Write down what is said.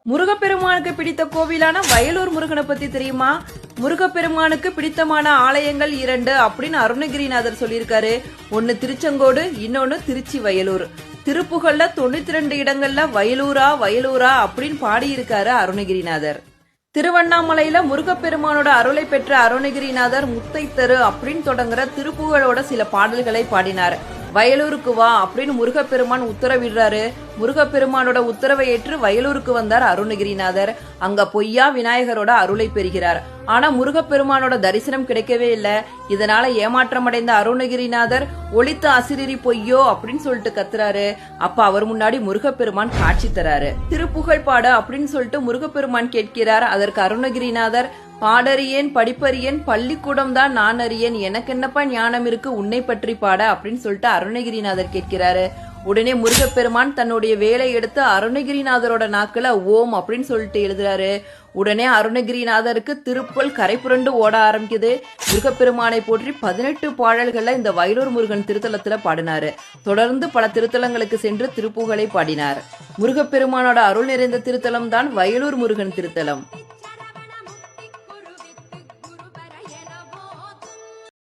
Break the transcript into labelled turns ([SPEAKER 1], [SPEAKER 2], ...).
[SPEAKER 1] முருகப்பெருமானுக்கு பிடித்த கோவிலான வயலூர் முருகனை பத்தி தெரியுமா? முருகப்பெருமானுக்கு பிடித்தமான ஆலயங்கள் 2 அப்படின்னு அருணகிரிநாதர் சொல்லியிருக்காரு. ஒன்னு திருச்செங்கோடு, இன்னொன்னு திருச்சி வயலூர். திருப்புகள்ல 92 இடங்கள்ல வயலூரா வயலூரா அப்படின்னு பாடியிருக்காரு அருணகிரிநாதர். திருவண்ணாமலையில முருகப்பெருமானோட அருளை பெற்ற அருணகிரிநாதர் முத்தை தரு அப்படின்னு தொடங்குற திருப்புகழோட சில பாடல்களை பாடினார். வயலூருக்கு வா அப்படின்னு முருகப்பெருமான் உத்தரவிடுறாரு. முருகப்பெருமானோட உத்தரவை ஏற்று வயலூருக்கு வந்தார் அருணகிரிநாதர். அங்க பொய்யா விநாயகரோட அருளை பெறுகிறார். ஆனா முருகப்பெருமானோட தரிசனம் கிடைக்கவே இல்ல. இதனால ஏமாற்றமடைந்த அருணகிரிநாதர் ஒளித்த அசிரிரி பொய்யோ அப்படின்னு சொல்லிட்டு கத்துறாரு. அப்ப அவர் முன்னாடி முருகப்பெருமான் காட்சி தராரு. திருப்புகழ் பாட அப்படின்னு சொல்லிட்டு முருகப்பெருமான் கேட்கிறார். அதற்கு அருணகிரிநாதர், பாடறியேன் படிப்பறியேன் பள்ளிக்கூடம் தான் நான் அறியேன், எனக்கு என்னப்பா ஞானம் இருக்கு உன்னை பற்றி பாட அப்படின்னு சொல்லிட்டு அருணகிரிநாதர் கேட்கிறாரு. உடனே முருகப்பெருமான் தன்னுடைய வேலை எடுத்து அருணகிரிநாதரோட நாக்குல ஓம் அப்படின்னு சொல்லிட்டு எழுதுறாரு. உடனே அருணகிரிநாதருக்கு திருப்புகழ் கரை புரண்டு ஓட ஆரம்பிக்குது. முருகப்பெருமானை போற்றி 18 பாடல்கள்ல இந்த வயலூர் முருகன் திருத்தலத்துல பாடினாரு. தொடர்ந்து பல திருத்தலங்களுக்கு சென்று திருப்புகழை பாடினார். முருகப்பெருமானோட அருள் நிறைந்த திருத்தலம் தான் வயலூர் முருகன் திருத்தலம்.